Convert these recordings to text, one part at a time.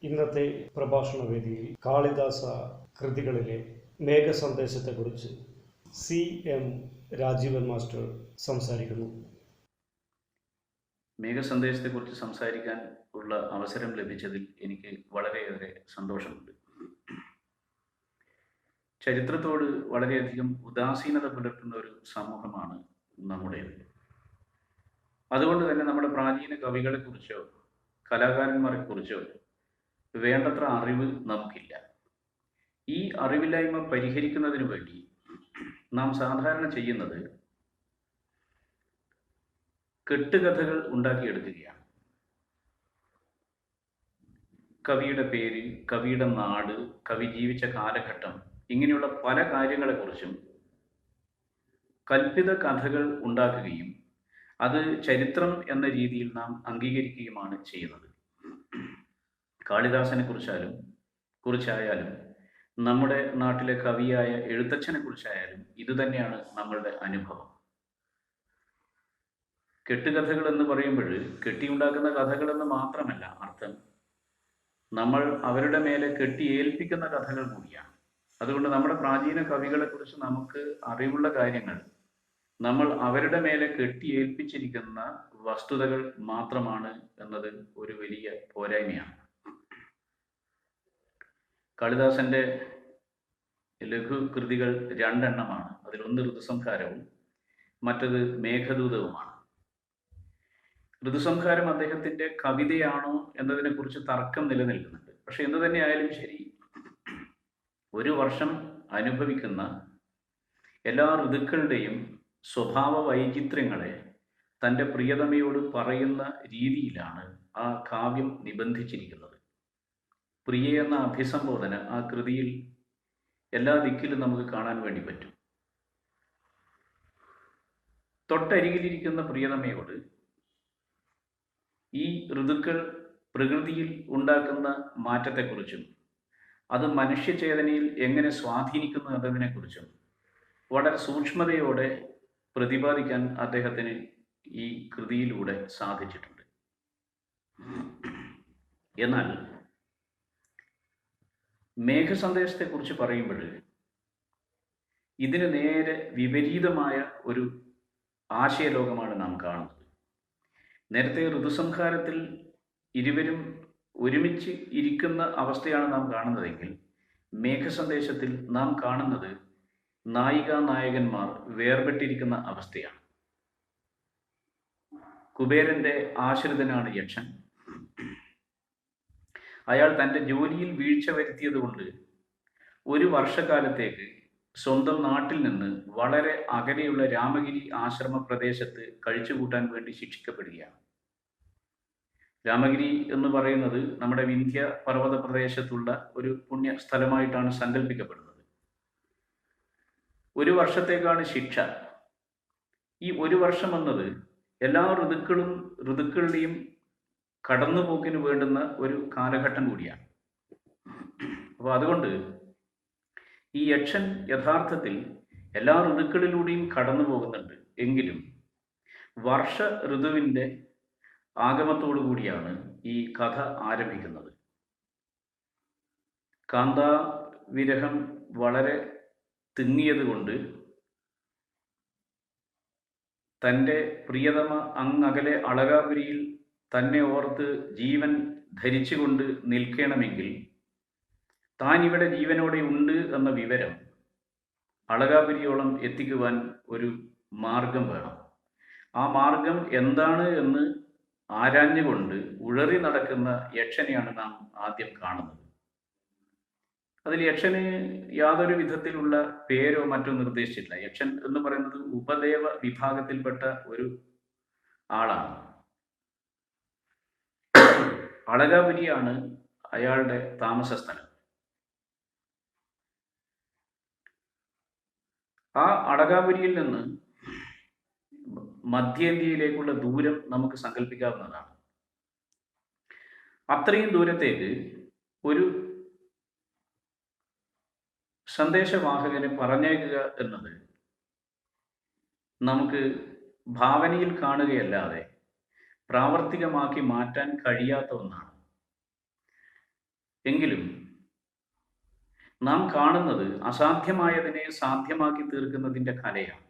ഇന്നത്തെ പ്രഭാഷണ വേദിയിൽ കാളിദാസ കൃതികളിലെ മേഘസന്ദേശത്തെക്കുറിച്ച് CM രാജീവൻ മാസ്റ്റർ സംസാരിക്കുന്നു. മേഘസന്ദേശത്തെക്കുറിച്ച് സംസാരിക്കാൻ ഉള്ള അവസരം ലഭിച്ചതിൽ എനിക്ക് വളരെയേറെ സന്തോഷമുണ്ട്. ചരിത്രത്തോട് വളരെയധികം ഉദാസീനത പുലർത്തുന്ന ഒരു സമൂഹമാണ് നമ്മുടേത്. അതുകൊണ്ട് തന്നെ നമ്മുടെ പ്രാചീന കവികളെക്കുറിച്ചോ കലാകാരന്മാരെക്കുറിച്ചോ വേണ്ടത്ര അറിവ് നമുക്കില്ല. ഈ അറിവില്ലായ്മ പരിഹരിക്കുന്നതിന് വേണ്ടി നാം സാധാരണ ചെയ്യുന്നത് കെട്ടുകഥകൾ ഉണ്ടാക്കിയെടുക്കുകയാണ്. കവിയുടെ പേര്, കവിയുടെ നാട്, കവി ജീവിച്ച കാലഘട്ടം, ഇങ്ങനെയുള്ള പല കാര്യങ്ങളെക്കുറിച്ചും കൽപ്പിത കഥകൾ ഉണ്ടാക്കുകയും അത് ചരിത്രം എന്ന രീതിയിൽ നാം അംഗീകരിക്കുകയുമാണ് ചെയ്യുന്നത്. കാളിദാസനെ കുറിച്ചായാലും നമ്മുടെ നാട്ടിലെ കവിയായ എഴുത്തച്ഛനെ കുറിച്ചായാലും ഇതുതന്നെയാണ് നമ്മളുടെ അനുഭവം. കെട്ടുകഥകൾ എന്ന് പറയുമ്പോൾ കെട്ടിയുണ്ടാക്കുന്ന കഥകൾ എന്ന് മാത്രമല്ല അർത്ഥം, നമ്മൾ അവരുടെ മേലെ കെട്ടിയേൽപ്പിക്കുന്ന കഥകൾ കൂടിയാണ്. അതുകൊണ്ട് നമ്മുടെ പ്രാചീന കവികളെക്കുറിച്ച് നമുക്ക് അറിവുള്ള കാര്യങ്ങൾ നമ്മൾ അവരുടെ മേലെ കെട്ടിയേൽപ്പിച്ചിരിക്കുന്ന വസ്തുതകൾ മാത്രമാണ് എന്നത് ഒരു വലിയ പോരായ്മയാണ്. കാളിദാസന്റെ ലഘു കൃതികൾ രണ്ടെണ്ണമാണ്. അതിലൊന്ന് ഋതുസംഹാരവും മറ്റത് മേഘദൂതവുമാണ്. ഋതുസംഹാരം അദ്ദേഹത്തിന്റെ കവിതയാണോ എന്നതിനെ കുറിച്ച് തർക്കം നിലനിൽക്കുന്നുണ്ട്. പക്ഷെ എന്തു തന്നെ ആയാലും ശരി, ഒരു വർഷം അനുഭവിക്കുന്ന എല്ലാ ഋതുക്കളുടെയും സ്വഭാവ വൈചിത്ര്യങ്ങളെ തൻ്റെ പ്രിയതമയോട് പറയുന്ന രീതിയിലാണ് ആ കാവ്യം നിബന്ധിച്ചിരിക്കുന്നത്. പ്രിയ എന്ന അഭിസംബോധന ആ കൃതിയിൽ എല്ലാ ദിക്കിലും നമുക്ക് കാണാൻ വേണ്ടി പറ്റും. തൊട്ടരികിലിരിക്കുന്ന പ്രിയതമയോട് ഈ ഋതുക്കൾ പ്രകൃതിയിൽ ഉണ്ടാക്കുന്ന മാറ്റത്തെക്കുറിച്ചും അത് മനുഷ്യചേതനയിൽ എങ്ങനെ സ്വാധീനിക്കുന്നു എന്നതിനെക്കുറിച്ചും വളരെ സൂക്ഷ്മതയോടെ പ്രതിപാദിക്കാൻ അദ്ദേഹത്തിന് ഈ കൃതിയിലൂടെ സാധിച്ചിട്ടുണ്ട്. എന്നാൽ മേഘസന്ദേശത്തെക്കുറിച്ച് പറയുമ്പോൾ ഇതിന് നേരെ വിപരീതമായ ഒരു ആശയലോകമാണ് നാം കാണുന്നത്. നേരത്തെ ഋതുസംഹാരത്തിൽ ഇരുവരും ഒരുമിച്ച് ഇരിക്കുന്ന അവസ്ഥയാണ് നാം കാണുന്നതെങ്കിൽ മേഘസന്ദേശത്തിൽ നാം കാണുന്നത് നായികാനായകന്മാർ വേർപെട്ടിരിക്കുന്ന അവസ്ഥയാണ്. കുബേരന്റെ ആശ്രിതനാണ് യക്ഷൻ. അയാൾ തൻ്റെ ജോലിയിൽ വീഴ്ച വരുത്തിയത് കൊണ്ട് ഒരു വർഷക്കാലത്തേക്ക് സ്വന്തം നാട്ടിൽ നിന്ന് വളരെ അകലെയുള്ള രാമഗിരി ആശ്രമ പ്രദേശത്ത് കഴിച്ചുകൂട്ടാൻ വേണ്ടി ശിക്ഷിക്കപ്പെടുകയാണ്. രാമഗിരി എന്ന് പറയുന്നത് നമ്മുടെ വിന്ധ്യ പർവ്വത പ്രദേശത്തുള്ള ഒരു പുണ്യ സ്ഥലമായിട്ടാണ് സങ്കല്പിക്കപ്പെടുന്നത്. ഒരു വർഷത്തേക്കാണ് ശിക്ഷ. ഈ ഒരു വർഷം എന്നത് എല്ലാ ഋതുക്കളുടെയും കടന്നുപോക്കിന് വേണ്ടുന്ന ഒരു കാലഘട്ടം കൂടിയാണ്. അപ്പോൾ അതുകൊണ്ട് ഈ യക്ഷൻ യഥാർത്ഥത്തിൽ എല്ലാ ഋതുക്കളിലൂടെയും കടന്നു പോകുന്നുണ്ട്. എങ്കിലും വർഷ ഋതുവിൻ്റെ ആഗമത്തോടു കൂടിയാണ് ഈ കഥ ആരംഭിക്കുന്നത്. കാന്താവിരഹം വളരെ തിങ്ങിയത് കൊണ്ട് തൻ്റെ പ്രിയതമ അങ്ങകലെ അളകാപുരിയിൽ തന്നെ ഓർത്ത് ജീവൻ ധരിച്ചുകൊണ്ട് നിൽക്കണമെങ്കിൽ താൻ ഇവിടെ ജീവനോടെ ഉണ്ട് എന്ന വിവരം അളകാപുരിയോളം എത്തിക്കുവാൻ ഒരു മാർഗം വേണം. ആ മാർഗം എന്താണ് എന്ന് ആരാഞ്ഞുകൊണ്ട് ഉഴറി നടക്കുന്ന യക്ഷനെയാണ് നാം ആദ്യം കാണുന്നത്. അതിൽ യക്ഷന് യാതൊരു വിധത്തിലുള്ള പേരോ മറ്റോ നിർദ്ദേശിച്ചിട്ടില്ല. യക്ഷൻ എന്ന് പറയുന്നത് ഉപദേവ വിഭാഗത്തിൽപ്പെട്ട ഒരു ആളാണ്. അളകാപുരിയാണ് അയാളുടെ താമസ സ്ഥലം. ആ അളകാപുരിയിൽ നിന്ന് മധ്യേന്ത്യയിലേക്കുള്ള ദൂരം നമുക്ക് സങ്കല്പിക്കാവുന്നതാണ്. അത്രയും ദൂരത്തേക്ക് ഒരു സന്ദേശവാഹകനെ പറഞ്ഞേക്കുക എന്നത് നമുക്ക് ഭാവനയിൽ കാണുകയല്ലാതെ പ്രാവർത്തികമാക്കി മാറ്റാൻ കഴിയാത്ത ഒന്നാണ്. എങ്കിലും നാം കാണുന്നത് അസാധ്യമായതിനെ സാധ്യമാക്കി തീർക്കുന്നതിൻ്റെ കലയാണ്.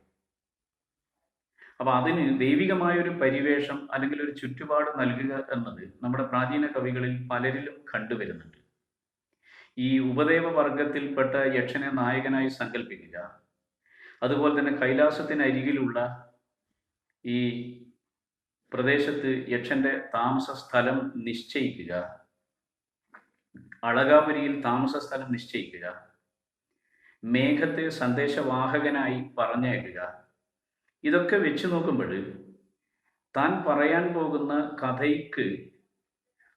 അപ്പൊ അതിന് ദൈവികമായൊരു പരിവേഷം അല്ലെങ്കിൽ ഒരു ചുറ്റുപാട് നൽകുക എന്നത് നമ്മുടെ പ്രാചീന കവികളിൽ പലരിലും കണ്ടുവരുന്നുണ്ട്. ഈ ഉപദേവ വർഗത്തിൽപ്പെട്ട യക്ഷനെ നായകനായി സങ്കല്പിക്കുക, അതുപോലെ തന്നെ കൈലാസത്തിനരികിലുള്ള ഈ പ്രദേശത്ത് യക്ഷന്റെ താമസ സ്ഥലം നിശ്ചയിക്കുക, അളകാപുരിയിൽ താമസ സ്ഥലം നിശ്ചയിക്കുക, മേഘത്തെ സന്ദേശവാഹകനായി പറഞ്ഞയക്കുക, ഇതൊക്കെ വെച്ച് നോക്കുമ്പോൾ താൻ പറയാൻ പോകുന്ന കഥയ്ക്ക്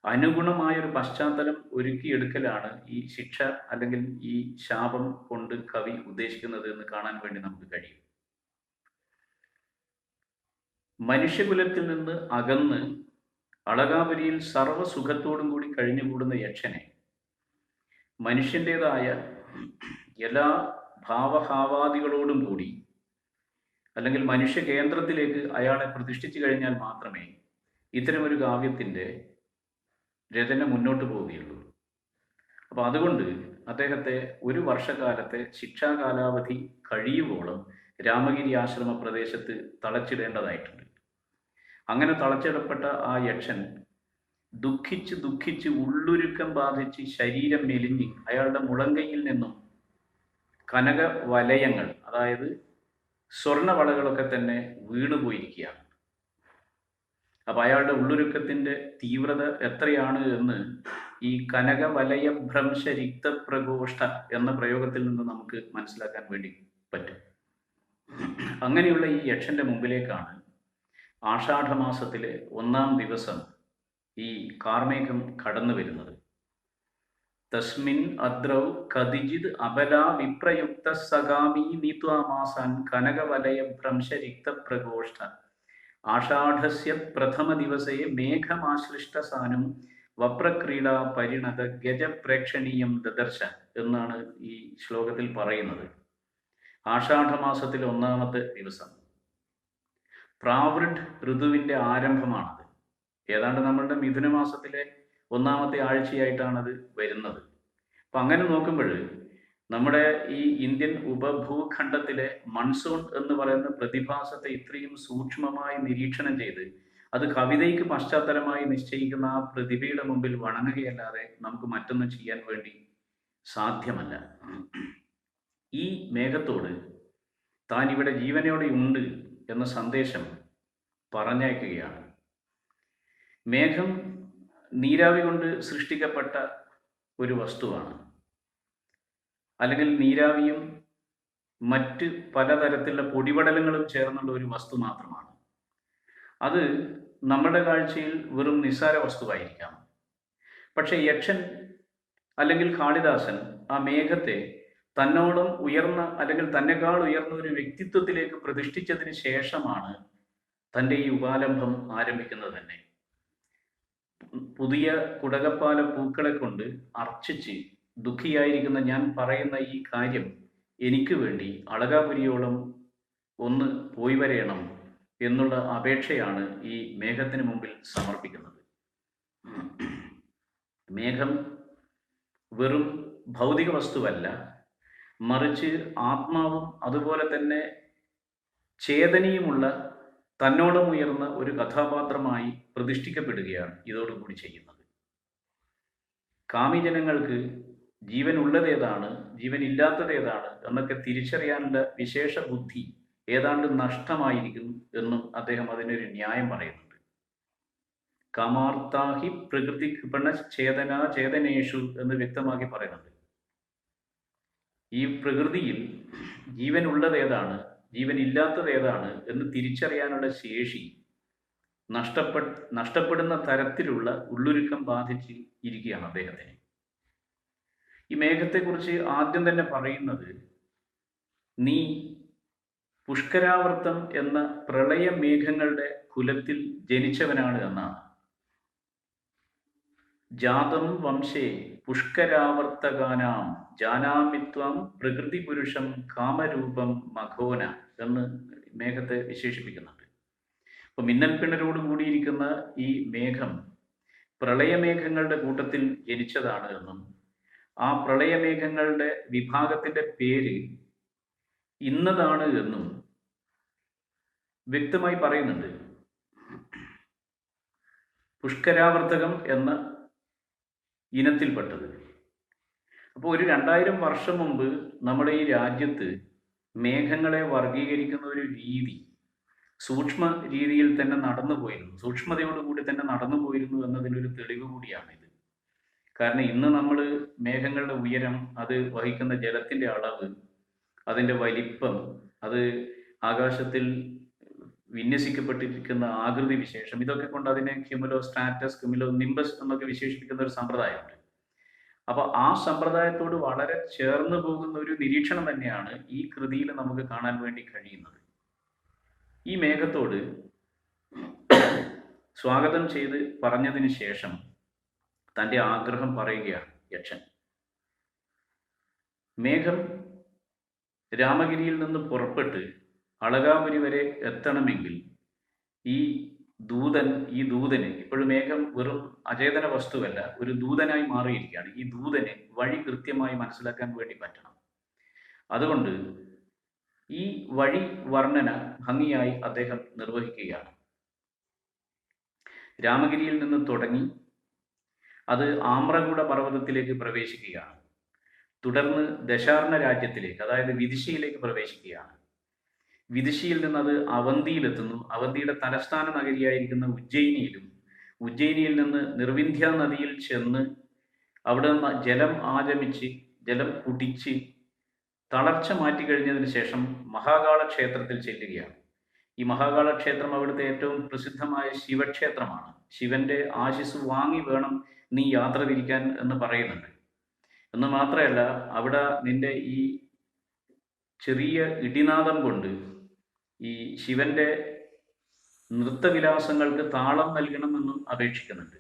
അനുഗുണമായൊരു പശ്ചാത്തലം ഒരുക്കിയെടുക്കലാണ് ഈ ശിക്ഷ അല്ലെങ്കിൽ ഈ ശാപം കൊണ്ട് കവി ഉദ്ദേശിക്കുന്നത് എന്ന് കാണാൻ വേണ്ടി നമുക്ക് കഴിയും. മനുഷ്യകുലത്തിൽ നിന്ന് അകന്ന് അളകാപുരിയിൽ സർവ്വസുഖത്തോടും കൂടി കഴിഞ്ഞുകൂടുന്ന യക്ഷനെ മനുഷ്യൻ്റെതായ എല്ലാ ഭാവഭാവാദികളോടും കൂടി അല്ലെങ്കിൽ മനുഷ്യ കേന്ദ്രത്തിലേക്ക് അയാളെ പ്രതിഷ്ഠിച്ചു കഴിഞ്ഞാൽ മാത്രമേ ഇത്തരമൊരു കാവ്യത്തിൻ്റെ രചന മുന്നോട്ട് പോവുകയുള്ളൂ. അപ്പോൾ അതുകൊണ്ട് അദ്ദേഹത്തെ ഒരു വർഷക്കാലത്തെ ശിക്ഷാ കാലാവധി കഴിയുവോളം രാമഗിരി ആശ്രമ പ്രദേശത്ത് തളച്ചിടേണ്ടതായിട്ടുണ്ട്. അങ്ങനെ തളച്ചിടപ്പെട്ട ആ യക്ഷൻ ദുഃഖിച്ച് ദുഃഖിച്ച് ഉള്ളുരുക്കം ബാധിച്ച് ശരീരം മെലിഞ്ഞ് അയാളുടെ മുളങ്കയിൽ നിന്നും കനക വലയങ്ങൾ, അതായത് സ്വർണവളകളൊക്കെ തന്നെ വീണുപോയിരിക്കുകയാണ്. അപ്പൊ അയാളുടെ ഉള്ളുരുക്കത്തിന്റെ തീവ്രത എത്രയാണ് എന്ന് ഈ കനകവലയ ഭ്രംശ രിക്തപ്രകോഷ്ഠ എന്ന പ്രയോഗത്തിൽ നിന്ന് നമുക്ക് മനസ്സിലാക്കാൻ വേണ്ടി പറ്റും. അങ്ങനെയുള്ള ഈ യക്ഷന്റെ മുമ്പിലേക്കാണ് ആഷാഢമാസത്തിലെ 1-ാം ദിവസം ഈ കാർമേഘം കടന്നു വരുന്നത്. തസ്മിൻ അദ്രൗ കതിജിത് അബലാ വിപ്രയുക്ത സഗാമി നീത്വാമാസാൻ കനകവലയ ഭ്രംശ രിക്തപ്രകോഷ്ഠ ആഷാഢസ്യ പ്രഥമ ദിവസേ മേഘമാശ്ലിഷ്ടസാനും വപ്രക്രീഡ പരിണത ഗജപ്രേക്ഷണീയം ദദർശ എന്നാണ് ഈ ശ്ലോകത്തിൽ പറയുന്നത്. ആഷാഢമാസത്തിലെ 1-ാമത്തെ ദിവസം പ്രാവൃഡ് ഋതുവിൻ്റെ ആരംഭമാണത്. ഏതാണ്ട് നമ്മളുടെ മിഥുനമാസത്തിലെ 1-ാമത്തെ ആഴ്ചയായിട്ടാണത് വരുന്നത്. അപ്പം അങ്ങനെ നോക്കുമ്പോൾ നമ്മുടെ ഈ ഇന്ത്യൻ ഉപഭൂഖണ്ഡത്തിലെ മൺസൂൺ എന്ന് പറയുന്ന പ്രതിഭാസത്തെ ഇത്രയും സൂക്ഷ്മമായി നിരീക്ഷണം ചെയ്ത് അത് കവിതയ്ക്ക് പശ്ചാത്തലമായി നിശ്ചയിക്കുന്ന ആ പ്രതിഭയുടെ മുമ്പിൽ വണങ്ങുകയല്ലാതെ നമുക്ക് മറ്റൊന്നും ചെയ്യാൻ വേണ്ടി സാധ്യമല്ല. ഈ മേഘത്തോട് താൻ ഇവിടെ ജീവനോടെ ഉണ്ട് എന്ന സന്ദേശം പറഞ്ഞയക്കുകയാണ്. മേഘം നീരാവി കൊണ്ട് സൃഷ്ടിക്കപ്പെട്ട ഒരു വസ്തുവാണ്, അല്ലെങ്കിൽ നീരാവിയും മറ്റ് പലതരത്തിലുള്ള പൊടിപടലങ്ങളും ചേർന്നുള്ള ഒരു വസ്തു മാത്രമാണ്. അത് നമ്മുടെ കാഴ്ചയിൽ വെറും നിസ്സാര വസ്തുവായിരിക്കാം. പക്ഷെ യക്ഷൻ അല്ലെങ്കിൽ കാളിദാസൻ ആ മേഘത്തെ തന്നോടും ഉയർന്ന അല്ലെങ്കിൽ തന്നെക്കാൾ ഉയർന്ന ഒരു വ്യക്തിത്വത്തിലേക്ക് പ്രതിഷ്ഠിച്ചതിന് ശേഷമാണ് തൻ്റെ ഈ ഉപാലംബം ആരംഭിക്കുന്നത് തന്നെ. പുതിയ കുടകപ്പാല പൂക്കളെ കൊണ്ട് അർച്ചിച്ച് ദുഃഖിയായിരിക്കുന്ന ഞാൻ പറയുന്ന ഈ കാര്യം എനിക്ക് വേണ്ടി അളകാപുരിയോളം ഒന്ന് പോയി വരയണം എന്നുള്ള അപേക്ഷയാണ് ഈ മേഘത്തിന് മുമ്പിൽ സമർപ്പിക്കുന്നത്. മേഘം വെറും ഭൗതിക വസ്തുവല്ല, മറിച്ച് ആത്മാവും അതുപോലെ തന്നെ ചേതനയുമുള്ള തന്നോളം ഉയർന്ന ഒരു കഥാപാത്രമായി പ്രതിഷ്ഠിക്കപ്പെടുകയാണ് ഇതോടുകൂടി ചെയ്യുന്നത്. കാമിജനങ്ങൾക്ക് ജീവൻ ഉള്ളതേതാണ്, ജീവൻ ഇല്ലാത്തതേതാണ് എന്നൊക്കെ തിരിച്ചറിയാനുള്ള വിശേഷ ബുദ്ധി ഏതാണ്ട് നഷ്ടമായിരിക്കും എന്നും അദ്ദേഹം അതിനൊരു ന്യായം പറയുന്നുണ്ട്. കാമാർത്താഹി പ്രകൃതി കൃപണ ചേതന ചേതനേഷു എന്ന് വ്യക്തമാക്കി പറയുന്നുണ്ട്. ഈ പ്രകൃതിയിൽ ജീവൻ ഉള്ളതേതാണ്, ജീവൻ ഇല്ലാത്തതേതാണ് എന്ന് തിരിച്ചറിയാനുള്ള ശേഷി നഷ്ടപ്പെടുന്ന തരത്തിലുള്ള ഉള്ളുരുക്കം ബാധിച്ച് ഇരിക്കുകയാണ് അദ്ദേഹത്തിന്. ഈ മേഘത്തെക്കുറിച്ച് ആദ്യം തന്നെ പറയുന്നത് നീ പുഷ്കരാവർത്തം എന്ന പ്രളയ മേഘങ്ങളുടെ കുലത്തിൽ ജനിച്ചവനാണ് എന്നാണ്. ജാതം വംശേ പുഷ്കരാവർത്തകാനാം ജാനാമിത്വം പ്രകൃതി പുരുഷം കാമരൂപം മഘോന എന്ന് മേഘത്തെ വിശേഷിപ്പിക്കുന്നുണ്ട്. അപ്പൊ മിന്നൽപ്പിണരോട് കൂടിയിരിക്കുന്ന ഈ മേഘം പ്രളയമേഘങ്ങളുടെ കൂട്ടത്തിൽ ജനിച്ചതാണ് എന്നും ആ പ്രളയമേഘങ്ങളുടെ വിഭാഗത്തിന്റെ പേര് ഇന്നതാണ് എന്നും വ്യക്തമായി പറയുന്നുണ്ട്. പുഷ്കരാവർത്തകം എന്ന ഇനത്തിൽപ്പെട്ടത്. അപ്പോൾ ഒരു 2000 വർഷം മുമ്പ് നമ്മുടെ ഈ രാജ്യത്ത് മേഘങ്ങളെ വർഗീകരിക്കുന്ന ഒരു രീതി സൂക്ഷ്മ രീതിയിൽ തന്നെ നടന്നു പോയിരുന്നു, സൂക്ഷ്മതയോടുകൂടി തന്നെ നടന്നു പോയിരുന്നു എന്നതിനൊരു തെളിവ് കൂടിയാണിത്. കാരണം ഇന്ന് നമ്മൾ മേഘങ്ങളുടെ ഉയരം, അത് വഹിക്കുന്ന ജലത്തിന്റെ അളവ്, അതിന്റെ വലിപ്പം, അത് ആകാശത്തിൽ വിന്യസിക്കപ്പെട്ടിരിക്കുന്ന ആകൃതി വിശേഷം, ഇതൊക്കെ കൊണ്ട് അതിനെ ക്യുമുലോ സ്ട്രാറ്റസ്, ക്യുമുലോ നിംബസ് എന്നൊക്കെ വിശേഷിപ്പിക്കുന്ന ഒരു സമ്പ്രദായമുണ്ട്. അപ്പൊ ആ സമ്പ്രദായത്തോട് വളരെ ചേർന്ന് പോകുന്ന ഒരു നിരീക്ഷണം തന്നെയാണ് ഈ കൃതിയിൽ നമുക്ക് കാണാൻ വേണ്ടി കഴിയുന്നത്. ഈ മേഘത്തോട് സ്വാഗതം ചെയ്ത് പറഞ്ഞതിന് ശേഷം തൻ്റെ ആഗ്രഹം പറയുകയാണ് യക്ഷൻ. മേഘം രാമഗിരിയിൽ നിന്ന് പുറപ്പെട്ട് അളകാപുരി വരെ എത്തണമെങ്കിൽ ഈ ദൂതന് ഇപ്പോഴും മേഘം വെറും അചേതന വസ്തുവല്ല, ഒരു ദൂതനായി മാറിയിരിക്കുകയാണ്. ഈ ദൂതന് വഴി കൃത്യമായി മനസ്സിലാക്കാൻ വേണ്ടി പറ്റണം. അതുകൊണ്ട് ഈ വഴി വർണ്ണന ഭംഗിയായി അദ്ദേഹം നിർവഹിക്കുകയാണ്. രാമഗിരിയിൽ നിന്ന് തുടങ്ങി അത് ആമ്രകൂട പർവ്വതത്തിലേക്ക് പ്രവേശിക്കുകയാണ്. തുടർന്ന് ദശാർണ രാജ്യത്തിലേക്ക്, അതായത് വിദിശയിലേക്ക് പ്രവേശിക്കുകയാണ്. വിദിശയിൽ നിന്ന് അത് അവന്തിയിലെത്തുന്നു. അവന്തിയുടെ തലസ്ഥാന നഗരിയായിരിക്കുന്ന ഉജ്ജയിനിയിലും, ഉജ്ജയിനിയിൽ നിന്ന് നിർവിന്ധ്യ നദിയിൽ ചെന്ന് അവിടെ നിന്ന് ജലം ആചമിച്ച്, ജലം കുടിച്ച് തളർച്ച മാറ്റിക്കഴിഞ്ഞതിന് ശേഷം മഹാകാള ക്ഷേത്രത്തിൽ ചെല്ലുകയാണ്. ഈ മഹാകാള ക്ഷേത്രം അവിടുത്തെ ഏറ്റവും പ്രസിദ്ധമായ ശിവക്ഷേത്രമാണ്. ശിവന്റെ ആശിസ് വാങ്ങി വേണം നീ യാത്ര തിരിക്കാൻ എന്ന് പറയുന്നുണ്ട്. എന്ന് മാത്രമല്ല, അവിടെ നിന്റെ ഈ ചെറിയ ഇടിനാദം കൊണ്ട് ഈ ശിവന്റെ നൃത്തവിലാസങ്ങൾക്ക് താളം നൽകണമെന്നും അപേക്ഷിക്കുന്നുണ്ട്.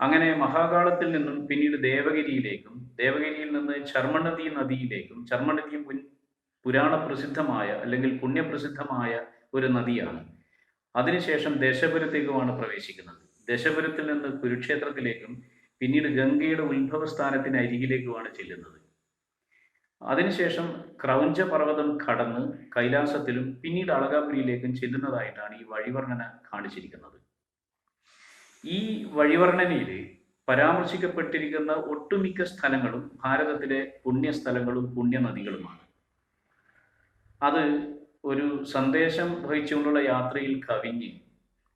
അങ്ങനെ മഹാകാളത്തിൽ നിന്നും പിന്നീട് ദേവഗിരിയിലേക്കും, ദേവഗിരിയിൽ നിന്ന് ചർമ്മനദി നദിയിലേക്കും, ചർമ്മനദി പുരാണ പ്രസിദ്ധമായ അല്ലെങ്കിൽ പുണ്യപ്രസിദ്ധമായ ഒരു നദിയാണ്. അതിനുശേഷം ദശപുരത്തേക്കുമാണ് പ്രവേശിക്കുന്നത്. ദശപുരത്തിൽ നിന്ന് കുരുക്ഷേത്രത്തിലേക്കും പിന്നീട് ഗംഗയുടെ ഉത്ഭവസ്ഥാനത്തിന് അരികിലേക്കുമാണ് ചെല്ലുന്നത്. അതിനുശേഷം ക്രൗഞ്ച പർവ്വതം കടന്ന് കൈലാസത്തിലും പിന്നീട് അളകാപുരിയിലേക്കും ചെല്ലുന്നതായിട്ടാണ് ഈ വഴിവർണ്ണന കാണിച്ചിരിക്കുന്നത്. ഈ വഴിവർണ്ണനയിൽ പരാമർശിക്കപ്പെട്ടിരിക്കുന്ന ഒട്ടുമിക്ക സ്ഥലങ്ങളും ഭാരതത്തിലെ പുണ്യസ്ഥലങ്ങളും പുണ്യനദികളുമാണ്. അത് ഒരു സന്ദേശം വഹിച്ചുകൊണ്ടുള്ള യാത്രയിൽ കവിഞ്ഞ്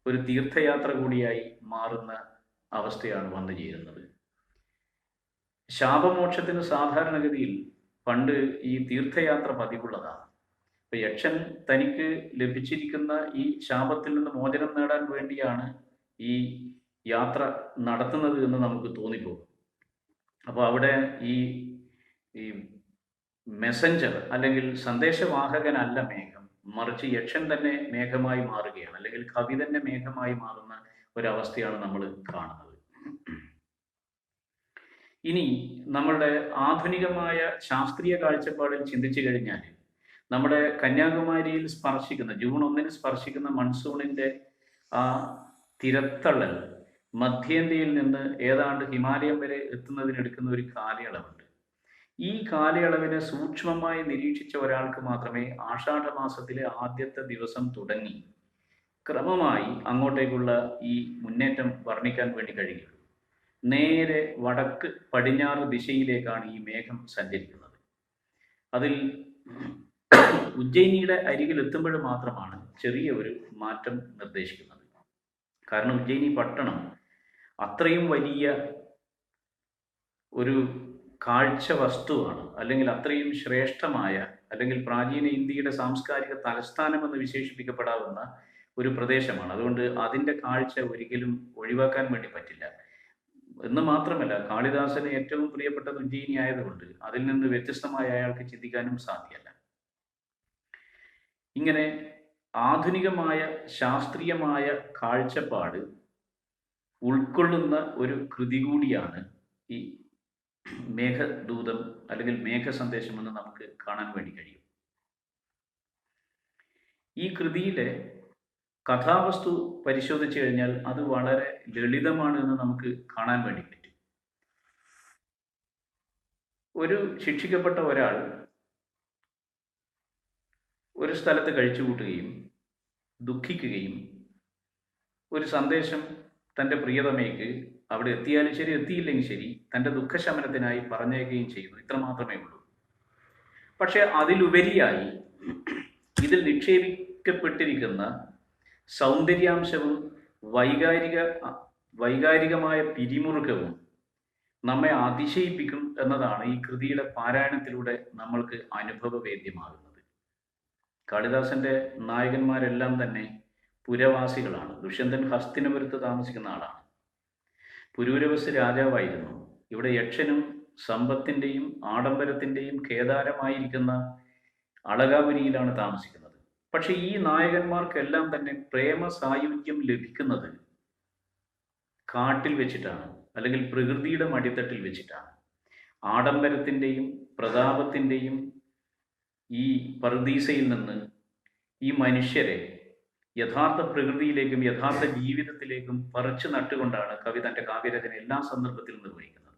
ഒരു തീർത്ഥയാത്ര കൂടിയായി മാറുന്ന അവസ്ഥയാണ് വന്നു ചേരുന്നത്. ശാപമോക്ഷത്തിന് സാധാരണഗതിയിൽ പണ്ട് ഈ തീർത്ഥയാത്ര പതിവുള്ളതാണ്. ഇപ്പൊ യക്ഷൻ തനിക്ക് ലഭിച്ചിരിക്കുന്ന ഈ ശാപത്തിൽ നിന്ന് മോചനം നേടാൻ വേണ്ടിയാണ് ഈ യാത്ര നടത്തുന്നത് എന്ന് നമുക്ക് തോന്നിപ്പോകും. അപ്പോൾ അവിടെ ഈ മെസ്സഞ്ചർ അല്ലെങ്കിൽ സന്ദേശവാഹകനല്ല മേഘം, മറിച്ച് യക്ഷൻ തന്നെ മേഘമായി മാറുകയാണ്, അല്ലെങ്കിൽ കവി തന്നെ മേഘമായി മാറുന്ന ഒരവസ്ഥയാണ് നമ്മൾ കാണുന്നത്. ഇനി നമ്മളുടെ ആധുനികമായ ശാസ്ത്രീയ കാഴ്ചപ്പാടിൽ ചിന്തിച്ചു കഴിഞ്ഞാൽ നമ്മുടെ കന്യാകുമാരിയിൽ സ്പർശിക്കുന്ന, ജൂൺ 1 സ്പർശിക്കുന്ന മൺസൂണിന്റെ ആ തിരത്തള്ളൽ മധ്യേന്ത്യയിൽ നിന്ന് ഏതാണ്ട് ഹിമാലയം വരെ എത്തുന്നതിനെടുക്കുന്ന ഒരു കാലയളവുണ്ട്. ഈ കാലയളവിനെ സൂക്ഷ്മമായി നിരീക്ഷിച്ച ഒരാൾക്ക് മാത്രമേ ആഷാഢമാസത്തിലെ ആദ്യത്തെ ദിവസം തുടങ്ങി ക്രമമായി അങ്ങോട്ടേക്കുള്ള ഈ മുന്നേറ്റം വർണ്ണിക്കാൻ വേണ്ടി കഴിയുള്ളൂ. നേരെ വടക്ക് പടിഞ്ഞാറ് ദിശയിലേക്കാണ് ഈ മേഘം സഞ്ചരിക്കുന്നത്. അതിൽ ഉജ്ജയിനിയുടെ അരികിൽ എത്തുമ്പോൾ മാത്രമാണ് ചെറിയ ഒരു മാറ്റം നിർദ്ദേശിക്കുന്നത്. കാരണം ഉജ്ജയിനി പട്ടണം അത്രയും വലിയ ഒരു കാഴ്ച വസ്തുവാണ്, അല്ലെങ്കിൽ അത്രയും ശ്രേഷ്ഠമായ, അല്ലെങ്കിൽ പ്രാചീന ഇന്ത്യയുടെ സാംസ്കാരിക തലസ്ഥാനം എന്ന് വിശേഷിപ്പിക്കപ്പെടാവുന്ന ഒരു പ്രദേശമാണ്. അതുകൊണ്ട് അതിൻ്റെ കാഴ്ച ഒരിക്കലും ഒഴിവാക്കാൻ വേണ്ടി പറ്റില്ല. എന്ന് മാത്രമല്ല, കാളിദാസന് ഏറ്റവും പ്രിയപ്പെട്ടത് ഉജ്ജയിനി ആയതുകൊണ്ട് അതിൽ നിന്ന് വ്യത്യസ്തമായ അയാൾക്ക് ചിന്തിക്കാനും സാധ്യമല്ല. ഇങ്ങനെ ആധുനികമായ ശാസ്ത്രീയമായ കാഴ്ചപ്പാട് ഉൾക്കൊള്ളുന്ന ഒരു കൃതി കൂടിയാണ് ഈ മേഘദൂതം അല്ലെങ്കിൽ മേഘസന്ദേശം എന്ന് നമുക്ക് കാണാൻ വേണ്ടി കഴിയും. ഈ കൃതിയിലെ കഥാവസ്തു പരിശോധിച്ചു കഴിഞ്ഞാൽ അത് വളരെ ലളിതമാണ് എന്ന് നമുക്ക് കാണാൻ വേണ്ടി പറ്റും. ഒരു ശിക്ഷിക്കപ്പെട്ട ഒരാൾ ഒരു സ്ഥലത്ത് കഴിച്ചുകൂട്ടുകയും ദുഃഖിക്കുകയും ഒരു സന്ദേശം തൻ്റെ പ്രിയതമയ്ക്ക് അവിടെ എത്തിയാലും ശരി എത്തിയില്ലെങ്കിൽ ശരി തൻ്റെ ദുഃഖശമനത്തിനായി പറഞ്ഞേക്കുകയും ചെയ്യുന്നു. ഇത്ര മാത്രമേ ഉള്ളൂ. പക്ഷെ അതിലുപരിയായി ഇതിൽ നിക്ഷേപിക്കപ്പെട്ടിരിക്കുന്ന സൗന്ദര്യാംശവും വൈകാരികമായ പിരിമുറുക്കവും നമ്മെ അതിശയിപ്പിക്കും എന്നതാണ് ഈ കൃതിയുടെ പാരായണത്തിലൂടെ നമ്മൾക്ക് അനുഭവവേദ്യമാകുന്നത്. കാളിദാസന്റെ നായകന്മാരെല്ലാം തന്നെ പുരവാസികളാണ്. ദുഷ്യന്തൻ ഹസ്തിനപുരത്ത് താമസിക്കുന്ന ആളാണ്. പുരൂരവസ് രാജാവായിരുന്നു. ഇവിടെ യക്ഷനും സമ്പത്തിൻ്റെയും ആഡംബരത്തിൻ്റെയും കേദാരമായിരിക്കുന്ന അളകാപുരിയിലാണ് താമസിക്കുന്നത്. പക്ഷെ ഈ നായകന്മാർക്കെല്ലാം തന്നെ പ്രേമ സായുജ്യം ലഭിക്കുന്നത് കാട്ടിൽ വെച്ചിട്ടാണ്, അല്ലെങ്കിൽ പ്രകൃതിയുടെ മടിത്തട്ടിൽ വെച്ചിട്ടാണ്. ആഡംബരത്തിൻ്റെയും പ്രതാപത്തിൻ്റെയും ഈ പർദീസയിൽ നിന്ന് ഈ മനുഷ്യരെ യഥാർത്ഥ പ്രകൃതിയിലേക്കും യഥാർത്ഥ ജീവിതത്തിലേക്കും പറിച്ചു നട്ടുകൊണ്ടാണ് കവി തൻ്റെ കാവ്യരചന എല്ലാ സന്ദർഭത്തിലും നിർവഹിക്കുന്നത്.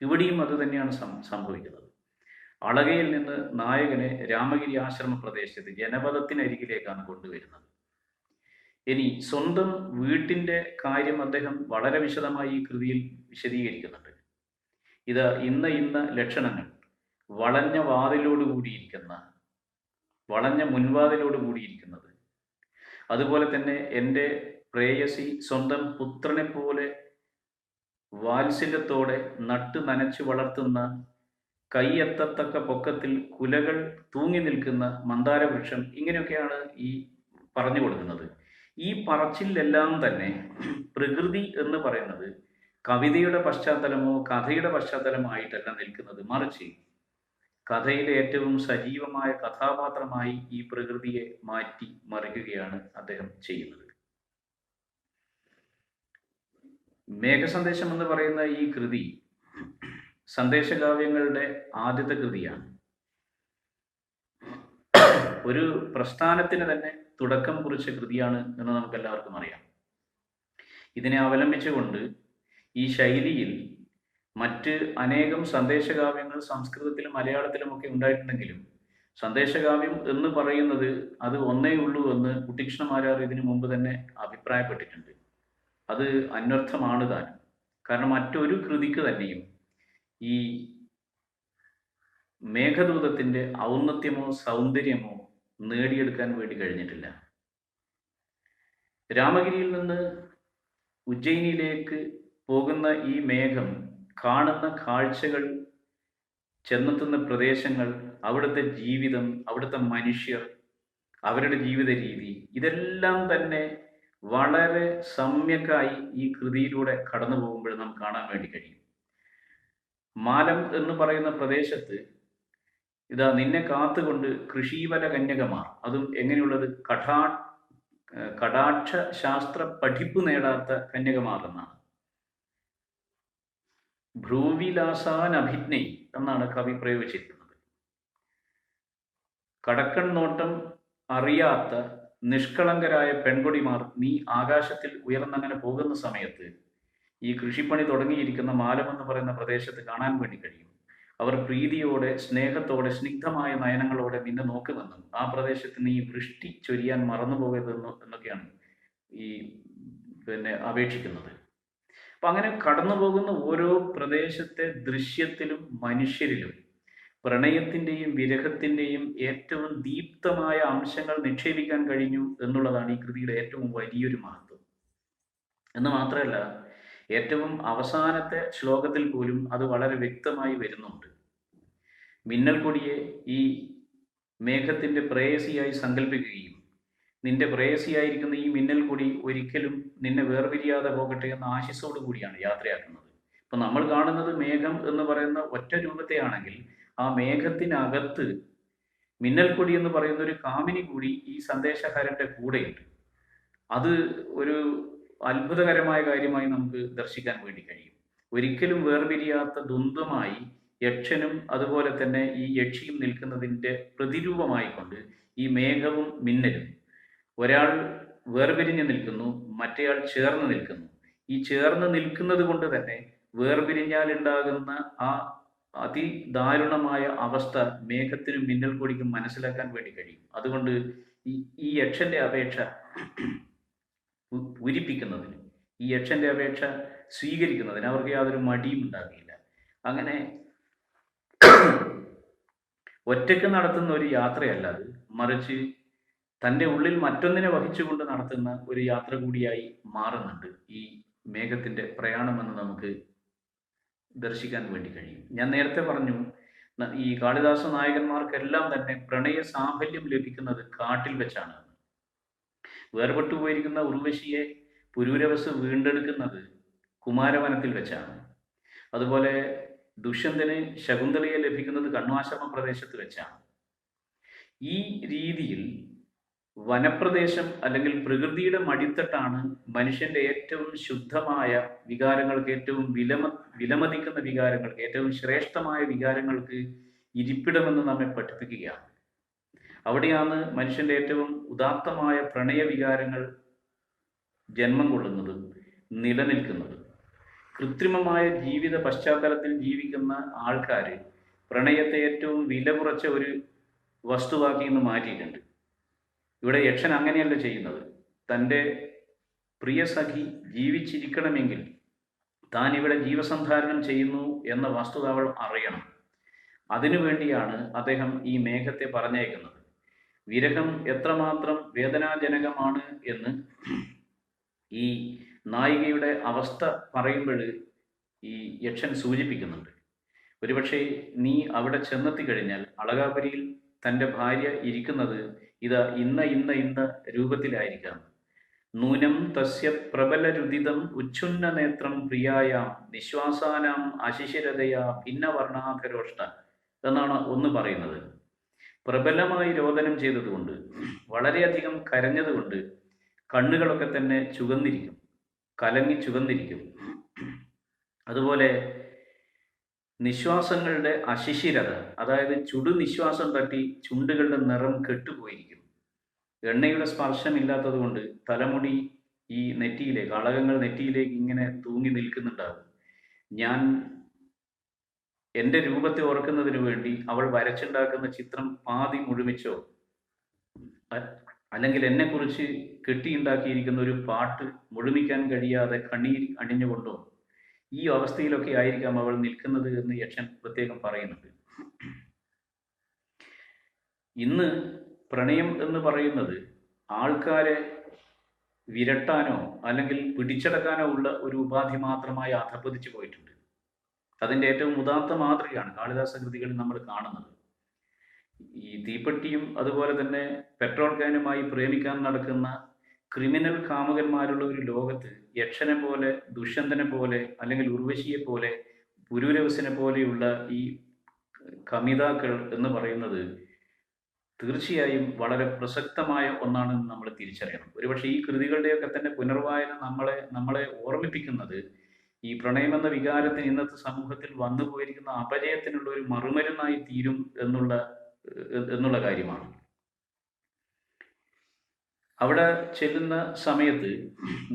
ഇവിടെയും അത് തന്നെയാണ് സംഭവിക്കുന്നത്. അളകയിൽ നിന്ന് നായകനെ രാമഗിരി ആശ്രമ പ്രദേശത്ത് ജനപദത്തിനരികിലേക്കാണ് കൊണ്ടുവരുന്നത്. ഇനി സ്വന്തം വീട്ടിൻ്റെ കാര്യം അദ്ദേഹം വളരെ വിശദമായി ഈ കൃതിയിൽ വിശദീകരിക്കുന്നുണ്ട്. ഇത് ഇന്ന ലക്ഷണങ്ങൾ, വളഞ്ഞ മുൻവാതിലോട് കൂടിയിരിക്കുന്നത്, അതുപോലെ തന്നെ എൻ്റെ പ്രേയസി സ്വന്തം പുത്രനെ പോലെ വാത്സല്യത്തോടെ നട്ടു നനച്ചു വളർത്തുന്ന കൈയെത്തത്തക്ക പൊക്കത്തിൽ കുലകൾ തൂങ്ങി നിൽക്കുന്ന മന്ദാരവൃക്ഷം, ഇങ്ങനെയൊക്കെയാണ് ഈ പറഞ്ഞു കൊടുക്കുന്നത്. ഈ പറച്ചിലെല്ലാം തന്നെ പ്രകൃതി എന്ന് പറയുന്നത് കവിതയുടെ പശ്ചാത്തലമോ കഥയുടെ പശ്ചാത്തലമോ ആയിട്ടല്ല നിൽക്കുന്നത്, മറിച്ച് കഥയിലെ ഏറ്റവും സജീവമായ കഥാപാത്രമായി ഈ പ്രകൃതിയെ മാറ്റി മറിക്കുകയാണ് അദ്ദേഹം ചെയ്യുന്നത്. മേഘസന്ദേശം എന്ന് പറയുന്ന ഈ കൃതി സന്ദേശകാവ്യങ്ങളുടെ ആദ്യത്തെ കൃതിയാണ്. ഒരു പ്രസ്ഥാനത്തിന് തന്നെ തുടക്കം കുറിച്ച കൃതിയാണ് എന്ന് നമുക്ക് എല്ലാവർക്കും അറിയാം. ഇതിനെ അവലംബിച്ചുകൊണ്ട് ഈ ശൈലിയിൽ മറ്റ് അനേകം സന്ദേശകാവ്യങ്ങൾ സംസ്കൃതത്തിലും മലയാളത്തിലുമൊക്കെ ഉണ്ടായിട്ടുണ്ടെങ്കിലും സന്ദേശകാവ്യം എന്ന് പറയുന്നത് അത് ഒന്നേ ഉള്ളൂ എന്ന് കുട്ടിക്കൃഷ്ണമാരാർ ഇതിനു മുമ്പ് തന്നെ അഭിപ്രായപ്പെട്ടിട്ടുണ്ട്. അത് അന്വർത്ഥമാണ് താനും. കാരണം മറ്റൊരു കൃതിക്ക് തന്നെയും ഈ മേഘദൂതത്തിൻ്റെ ഔന്നത്യമോ സൗന്ദര്യമോ നേടിയെടുക്കാൻ വേണ്ടി കഴിഞ്ഞിട്ടില്ല. രാമഗിരിയിൽ നിന്ന് ഉജ്ജയിനിയിലേക്ക് പോകുന്ന ഈ മേഘം കാണുന്ന കാഴ്ചകൾ, ചെന്നെത്തുന്ന പ്രദേശങ്ങൾ, അവിടുത്തെ ജീവിതം, അവിടുത്തെ മനുഷ്യർ, അവരുടെ ജീവിത രീതി, ഇതെല്ലാം തന്നെ വളരെ സമ്യക്കായി ഈ കൃതിയിലൂടെ കടന്നു പോകുമ്പോൾ നമുക്ക് കാണാൻ വേണ്ടി കഴിയും. മാലം എന്ന് പറയുന്ന പ്രദേശത്ത് ഇതാ നിന്നെ കാത്തുകൊണ്ട് കൃഷീവല കന്യകമാർ, അതും എങ്ങനെയുള്ളത്, കടാക്ഷ ശാസ്ത്ര പഠിപ്പ് നേടാത്ത കന്യകമാർ എന്നാണ്. ഭ്രൂവിലാസാനഭിജ്ഞൈ എന്നാണ് കവി പ്രയോഗിച്ചിരിക്കുന്നത്. കടക്കൺ നോട്ടം അറിയാത്ത നിഷ്കളങ്കരായ പെൺകൊടിമാർ നീ ആകാശത്തിൽ ഉയർന്നങ്ങനെ പോകുന്ന സമയത്ത് ഈ കൃഷിപ്പണി തുടങ്ങിയിരിക്കുന്ന മാലം എന്ന് പറയുന്ന പ്രദേശത്ത് കാണാൻ വേണ്ടി കഴിയും. അവർ പ്രീതിയോടെ, സ്നേഹത്തോടെ, സ്നിഗ്ധമായ നയനങ്ങളോടെ നിന്നെ നോക്കുമെന്നും ആ പ്രദേശത്ത് നീ വൃഷ്ടി ചൊരിയാൻ മറന്നു പോകരുതെന്നും എന്നൊക്കെയാണ് ഈ അപേക്ഷിക്കുന്നത്. അപ്പം അങ്ങനെ കടന്നു പോകുന്ന ഓരോ പ്രദേശത്തെ ദൃശ്യത്തിലും മനുഷ്യരിലും പ്രണയത്തിൻ്റെയും വിരഹത്തിൻ്റെയും ഏറ്റവും ദീപ്തമായ അംശങ്ങൾ നിക്ഷേപിക്കാൻ കഴിഞ്ഞു എന്നുള്ളതാണ് ഈ കൃതിയുടെ ഏറ്റവും വലിയൊരു മഹത്വം. എന്ന് മാത്രമല്ല, ഏറ്റവും അവസാനത്തെ ശ്ലോകത്തിൽ പോലും അത് വളരെ വ്യക്തമായി വരുന്നുണ്ട്. മിന്നൽ കൊടിയെ ഈ മേഘത്തിൻ്റെ പ്രേയസിയായി സങ്കല്പിക്കുകയും നിന്റെ പ്രേയസിയായിരിക്കുന്ന ഈ മിന്നൽ കൊടി ഒരിക്കലും നിന്നെ വേർപിരിയാതെ പോകട്ടെ എന്ന ആശിസോടു കൂടിയാണ് യാത്രയാക്കുന്നത്. ഇപ്പം നമ്മൾ കാണുന്നത് മേഘം എന്ന് പറയുന്ന ഒറ്റ രൂപത്തെയാണെങ്കിൽ ആ മേഘത്തിനകത്ത് മിന്നൽ കൊടി എന്ന് പറയുന്ന ഒരു കാമിനി കൂടി ഈ സന്ദേശഹരന്റെ കൂടെയുണ്ട്. അത് ഒരു അത്ഭുതകരമായ കാര്യമായി നമുക്ക് ദർശിക്കാൻ വേണ്ടി കഴിയും. ഒരിക്കലും വേർപിരിയാത്ത ദ്വന്ദ്വമായി യക്ഷനും അതുപോലെ തന്നെ ഈ യക്ഷിയും നിൽക്കുന്നതിൻ്റെ പ്രതിരൂപമായിക്കൊണ്ട് ഈ മേഘവും മിന്നലും, ഒരാൾ വേർപിരിഞ്ഞ് നിൽക്കുന്നു, മറ്റേയാൾ ചേർന്ന് നിൽക്കുന്നു. ഈ ചേർന്ന് നിൽക്കുന്നത് കൊണ്ട് തന്നെ വേർപിരിഞ്ഞാൽ ഉണ്ടാകുന്ന ആ അതിദാരുണമായ അവസ്ഥ മേഘത്തിനും മിന്നൽ കൊടിക്കും മനസ്സിലാക്കാൻ വേണ്ടി കഴിയും. അതുകൊണ്ട് ഈ യക്ഷന്റെ അപേക്ഷ പൂരിപ്പിക്കുന്നതിന്, ഈ യക്ഷന്റെ അപേക്ഷ സ്വീകരിക്കുന്നതിന് അവർക്ക് യാതൊരു മടിയും ഉണ്ടാകില്ല. അങ്ങനെ ഒറ്റയ്ക്ക് നടത്തുന്ന ഒരു യാത്രയല്ല അത്, മറിച്ച് തൻ്റെ ഉള്ളിൽ മറ്റൊന്നിനെ വഹിച്ചുകൊണ്ട് നടത്തുന്ന ഒരു യാത്ര കൂടിയായി മാറുന്നുണ്ട് ഈ മേഘത്തിൻ്റെ പ്രയാണമെന്ന് നമുക്ക് ദർശിക്കാൻ വേണ്ടി കഴിയും. ഞാൻ നേരത്തെ പറഞ്ഞു, ഈ കാളിദാസ നായകന്മാർക്കെല്ലാം തന്നെ പ്രണയ സാഫല്യം ലഭിക്കുന്നത് കാട്ടിൽ വെച്ചാണ്. വേർപെട്ടു പോയിരിക്കുന്ന ഉർവശിയെ പുരൂരവസ് വീണ്ടെടുക്കുന്നത് കുമാരവനത്തിൽ വെച്ചാണ്. അതുപോലെ ദുഷ്യന്തന് ശകുന്തളയെ ലഭിക്കുന്നത് കണ്വാശ്രമ പ്രദേശത്ത് വെച്ചാണ്. ഈ രീതിയിൽ വനപ്രദേശം അല്ലെങ്കിൽ പ്രകൃതിയുടെ മടിത്തട്ടാണ് മനുഷ്യന്റെ ഏറ്റവും ശുദ്ധമായ വികാരങ്ങൾക്ക്, ഏറ്റവും വിലമതിക്കുന്ന വികാരങ്ങൾക്ക്, ഏറ്റവും ശ്രേഷ്ഠമായ വികാരങ്ങൾക്ക് ഇരിപ്പിടമെന്ന് നമ്മെ പഠിപ്പിക്കുകയാണ്. അവിടെയാണ് മനുഷ്യന്റെ ഏറ്റവും ഉദാത്തമായ പ്രണയ വികാരങ്ങൾ ജന്മം കൊള്ളുന്നതും നിലനിൽക്കുന്നതും. കൃത്രിമമായ ജീവിത പശ്ചാത്തലത്തിൽ ജീവിക്കുന്ന ആൾക്കാർ പ്രണയത്തെ ഏറ്റവും വില കുറച്ച ഒരു വസ്തുവാക്കി ഇന്ന് മാറ്റിയിട്ടുണ്ട്. ഇവിടെ യക്ഷൻ അങ്ങനെയല്ല ചെയ്യുന്നത്. തൻ്റെ പ്രിയ സഖി ജീവിച്ചിരിക്കണമെങ്കിൽ താൻ ഇവിടെ ജീവസന്ധാരണം ചെയ്യുന്നു എന്ന വസ്തുത അവൾ അറിയണം. അതിനുവേണ്ടിയാണ് അദ്ദേഹം ഈ മേഘത്തെ പറഞ്ഞയക്കുന്നത്. വിരഹം എത്രമാത്രം വേദനാജനകമാണ് എന്ന് ഈ നായികയുടെ അവസ്ഥ പറയുമ്പോൾ ഈ യക്ഷൻ സൂചിപ്പിക്കുന്നുണ്ട്. ഒരുപക്ഷെ നീ അവിടെ ചെന്നെത്തി കഴിഞ്ഞാൽ അളകാപുരിയിൽ തൻ്റെ ഭാര്യ ഇരിക്കുന്നത് ഇതാ ഇന്ന രൂപത്തിലായിരിക്കാം. നൂനം തസ്യ പ്രബലരുദിതം ഉച്ഛുന്ന നേത്രം പ്രിയായാം നിശ്വാസാനാം അശിശിരതയാ ഭിന്നവർണാധരോഷ്ട എന്നാണ് ഒന്ന് പറയുന്നത്. പ്രബലമായി രോദനം ചെയ്തതുകൊണ്ട്, വളരെയധികം കരഞ്ഞതുകൊണ്ട് കണ്ണുകളൊക്കെ തന്നെ ചുവന്നിരിക്കും, കലങ്ങി ചുവന്നിരിക്കും. അതുപോലെ നിശ്വാസങ്ങളുടെ അശിശിരത, അതായത് ചുടു നിശ്വാസം തട്ടി ചുണ്ടുകളുടെ നിറം കെട്ടുപോയിരിക്കും. എണ്ണയുടെ സ്പർശമില്ലാത്തത് കൊണ്ട് തലമുടി ഈ നെറ്റിയിലേക്ക്, അളകങ്ങൾ നെറ്റിയിലേക്ക് ഇങ്ങനെ തൂങ്ങി നിൽക്കുന്നുണ്ടാകും. ഞാൻ എൻ്റെ രൂപത്തെ ഓർക്കുന്നതിന് വേണ്ടി അവൾ വരച്ചുണ്ടാക്കുന്ന ചിത്രം പാതി മുഴുമിച്ചോ, അല്ലെങ്കിൽ എന്നെക്കുറിച്ച് കെട്ടിയുണ്ടാക്കിയിരിക്കുന്ന ഒരു പാട്ട് മുഴുമിക്കാൻ കഴിയാതെ കണ്ണീർ അണിഞ്ഞുകൊണ്ടോ ഈ അവസ്ഥയിലൊക്കെ ആയിരിക്കാം അവൾ നിൽക്കുന്നത് എന്ന് യക്ഷൻ പ്രത്യേകം പറയുന്നുണ്ട്. ഇന്ന് പ്രണയം എന്ന് പറയുന്നത് ആൾക്കാരെ വിരട്ടാനോ അല്ലെങ്കിൽ പിടിച്ചടക്കാനോ ഉള്ള ഒരു ഉപാധി മാത്രമായി അധപ്പതിച്ചു പോയിട്ടുണ്ട്. അതിൻ്റെ ഏറ്റവും ഉദാത്ത മാതൃകയാണ് കാളിദാസ കൃതികളിൽ നമ്മൾ കാണുന്നത്. ഈ തീപ്പെട്ടിയും അതുപോലെ തന്നെ പെട്രോൾ ക്യാനുമായി പ്രേമിക്കാൻ നടക്കുന്ന ക്രിമിനൽ കാമുകന്മാരുള്ള ഒരു ലോകത്ത് യക്ഷനെ പോലെ, ദുഷ്യന്തനെ പോലെ, അല്ലെങ്കിൽ ഉർവശിയെ പോലെ, പുരൂരവസിനെ പോലെയുള്ള ഈ കമിതാക്കൾ എന്ന് പറയുന്നത് തീർച്ചയായും വളരെ പ്രസക്തമായ ഒന്നാണെന്ന് നമ്മൾ തിരിച്ചറിയണം. ഒരുപക്ഷെ ഈ കൃതികളുടെയൊക്കെ തന്നെ പുനർവായന നമ്മളെ ഓർമ്മിപ്പിക്കുന്നത് ഈ പ്രണയമെന്ന വികാരത്തിന് ഇന്നത്തെ സമൂഹത്തിൽ വന്നു പോയിരിക്കുന്ന അപജയത്തിനുള്ള ഒരു മറുമരുന്നായി തീരും എന്നുള്ള കാര്യമാണ്. അവിടെ ചെല്ലുന്ന സമയത്ത്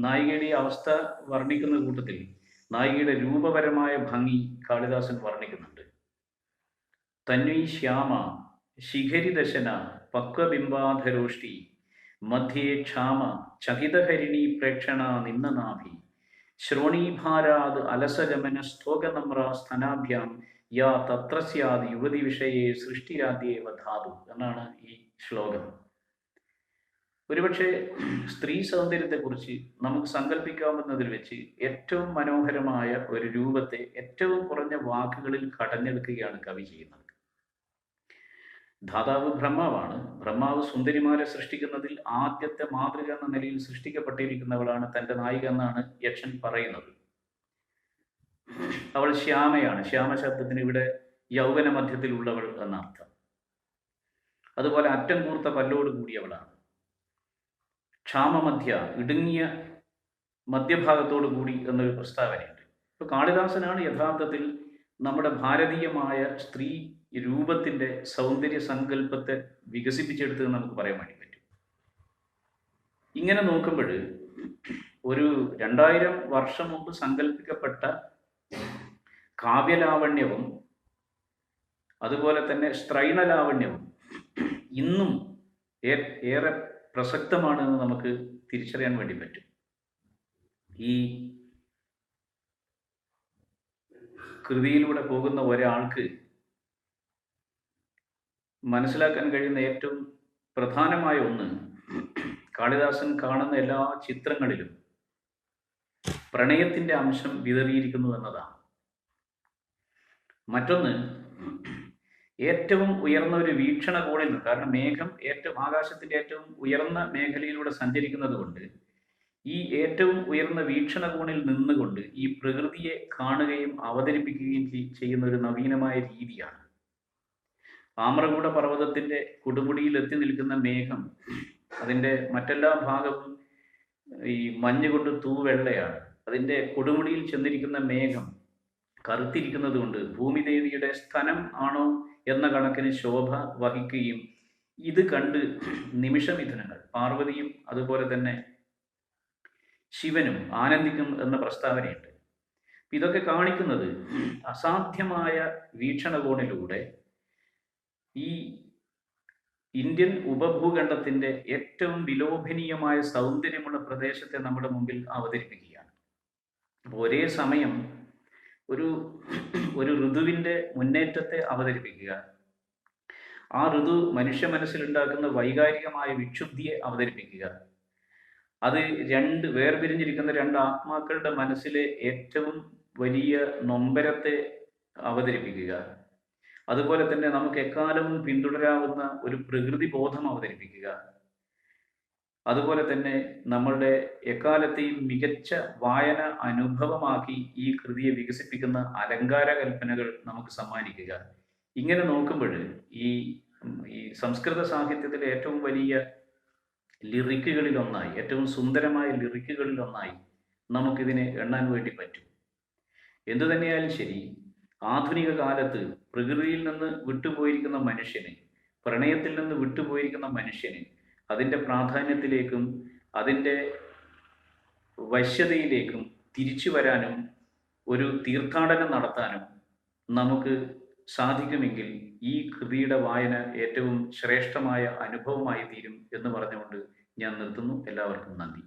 നായികയുടെ അവസ്ഥ വർണ്ണിക്കുന്ന കൂട്ടത്തിൽ നായികയുടെ രൂപപരമായ ഭംഗി കാളിദാസൻ വർണ്ണിക്കുന്നുണ്ട്. തന്വീ ശ്യാമ ശിഖരിദശന പക്വബിംബാധരോഷ്ടി മധ്യേ ക്ഷാമ ചകിതഹരിണി പ്രേക്ഷണ നിന്നനാഭി ശ്രോണീഭാരാത് അലസഗമന സ്തോകനമ്ര സ്തനാഭ്യാം യാ തത്ര സ്യാദ് യുവതി വിഷയെ സൃഷ്ടിരാദ്യേവ ധാതു എന്നാണ് ഈ ശ്ലോകം. ഒരുപക്ഷെ സ്ത്രീ സൗന്ദര്യത്തെക്കുറിച്ച് നമുക്ക് സങ്കല്പിക്കാവുന്നതിൽ വെച്ച് ഏറ്റവും മനോഹരമായ ഒരു രൂപത്തെ ഏറ്റവും കുറഞ്ഞ വാക്കുകളിൽ കടഞ്ഞെടുക്കുകയാണ് കവി ചെയ്യുന്നത്. ധാതാവ് ബ്രഹ്മാവാണ്. ബ്രഹ്മാവ് സുന്ദരിമാരെ സൃഷ്ടിക്കുന്നതിൽ ആദ്യത്തെ മാതൃക എന്ന നിലയിൽ സൃഷ്ടിക്കപ്പെട്ടിരിക്കുന്നവളാണ് തൻ്റെ നായിക എന്നാണ് യക്ഷൻ പറയുന്നത്. അവൾ ശ്യാമയാണ്. ശ്യാമ ശബ്ദത്തിന് ഇവിടെ യൗവന മധ്യത്തിലുള്ളവൾ എന്നർത്ഥം. അതുപോലെ അറ്റം കൂർത്ത പല്ലോട് കൂടിയവളാണ്. ക്ഷാമമധ്യ, ഇടുങ്ങിയ മധ്യഭാഗത്തോടു കൂടി എന്നൊരു പ്രസ്താവനയുണ്ട്. ഇപ്പൊ കാളിദാസനാണ് യഥാർത്ഥത്തിൽ നമ്മുടെ ഭാരതീയമായ സ്ത്രീ രൂപത്തിന്റെ സൗന്ദര്യ സങ്കല്പത്തെ വികസിപ്പിച്ചെടുത്തത് നമുക്ക് പറയാൻ വേണ്ടി പറ്റും. ഇങ്ങനെ നോക്കുമ്പോൾ ഒരു 2000 വർഷം മുമ്പ് സങ്കല്പിക്കപ്പെട്ട കാവ്യലാവണ്യവും അതുപോലെ തന്നെ സ്ത്രൈണലാവണ്യവും ഇന്നും ഏറെ പ്രസക്തമാണെന്ന് നമുക്ക് തിരിച്ചറിയാൻ വേണ്ടി പറ്റും. ഈ കൃതിയിലൂടെ പോകുന്ന ഒരാൾക്ക് മനസ്സിലാക്കാൻ കഴിയുന്ന ഏറ്റവും പ്രധാനമായ ഒന്ന്, കാളിദാസൻ കാണുന്ന എല്ലാ ചിത്രങ്ങളിലും പ്രണയത്തിന്റെ അംശം വിതറിയിരിക്കുന്നു എന്നതാണ്. മറ്റൊന്ന്, ഏറ്റവും ഉയർന്ന ഒരു വീക്ഷണകോണിൽ നിന്ന്, കാരണം മേഘം ആകാശത്തിന്റെ ഏറ്റവും ഉയർന്ന മേഖലയിലൂടെ സഞ്ചരിക്കുന്നത് കൊണ്ട് ഈ ഏറ്റവും ഉയർന്ന വീക്ഷണകോണിൽ നിന്നുകൊണ്ട് ഈ പ്രകൃതിയെ കാണുകയും അവതരിപ്പിക്കുകയും ചെയ്യുന്ന ഒരു നവീനമായ രീതിയാണ്. ആമ്രകൂട പർവ്വതത്തിന്റെ കൊടുമുടിയിൽ എത്തി നിൽക്കുന്ന മേഘം, അതിന്റെ മറ്റെല്ലാ ഭാഗവും ഈ മഞ്ഞ് കൊണ്ട് തൂവെള്ളയാണ്. അതിന്റെ കൊടുമുടിയിൽ ചെന്നിരിക്കുന്ന മേഘം കറുത്തിരിക്കുന്നത് കൊണ്ട് ഭൂമിദേവിയുടെ സ്തനം ആണോ എന്ന കണക്കിന് ശോഭ വഹിക്കുകയും ഇത് കണ്ട് നിമിഷമിഥുനങ്ങൾ പാർവതിയും അതുപോലെ തന്നെ ശിവനും ആനന്ദിക്കും എന്ന പ്രസ്താവനയുണ്ട്. ഇതൊക്കെ കാണിക്കുന്നത് അസാധ്യമായ വീക്ഷണകോണിലൂടെ ഈ ഇന്ത്യൻ ഉപഭൂഖണ്ഡത്തിന്റെ ഏറ്റവും വിലോഭനീയമായ സൗന്ദര്യമുള്ള പ്രദേശത്തെ നമ്മുടെ മുമ്പിൽ അവതരിപ്പിക്കുകയാണ്. അപ്പോൾ ഒരേ സമയം ഒരു ഋതുവിന്റെ മുന്നേറ്റത്തെ അവതരിപ്പിക്കുക, ആ ഋതു മനുഷ്യ മനസ്സിലുണ്ടാക്കുന്ന വൈകാരികമായ വിക്ഷുബ്ധിയെ അവതരിപ്പിക്കുക, അത് വേർപിരിഞ്ഞിരിക്കുന്ന രണ്ട് ആത്മാക്കളുടെ മനസ്സിലെ ഏറ്റവും വലിയ നൊമ്പരത്തെ അവതരിപ്പിക്കുക, അതുപോലെ തന്നെ നമുക്ക് എക്കാലവും പിന്തുടരാവുന്ന ഒരു പ്രകൃതി ബോധം അവതരിപ്പിക്കുക, അതുപോലെ തന്നെ നമ്മളുടെ എക്കാലത്തെയും മികച്ച വായന അനുഭവമാക്കി ഈ കൃതിയെ വികസിപ്പിക്കുന്ന അലങ്കാര കൽപ്പനകൾ നമുക്ക് സമ്മാനിക്കുക. ഇങ്ങനെ നോക്കുമ്പോൾ ഈ സംസ്കൃത സാഹിത്യത്തിലെ ഏറ്റവും വലിയ ലിറിക്കുകളിലൊന്നായി, ഏറ്റവും സുന്ദരമായ ലിറിക്കുകളിലൊന്നായി നമുക്കിതിനെ എണ്ണാൻ വേണ്ടി പറ്റും. എന്തു തന്നെയായാലും ശരി, ആധുനിക കാലത്ത് പ്രകൃതിയിൽ നിന്ന് വിട്ടുപോയിരിക്കുന്ന മനുഷ്യന്, പ്രണയത്തിൽ നിന്ന് വിട്ടുപോയിരിക്കുന്ന മനുഷ്യന് അതിൻ്റെ പ്രാധാന്യത്തിലേക്കും അതിൻ്റെ വശ്യതയിലേക്കും തിരിച്ചു വരാനും ഒരു തീർത്ഥാടനം നടത്താനും നമുക്ക് സാധിക്കുമെങ്കിൽ ഈ കൃതിയുടെ വായന ഏറ്റവും ശ്രേഷ്ഠമായ അനുഭവമായി തീരും എന്ന് പറഞ്ഞുകൊണ്ട് ഞാൻ നിർത്തുന്നു. എല്ലാവർക്കും നന്ദി.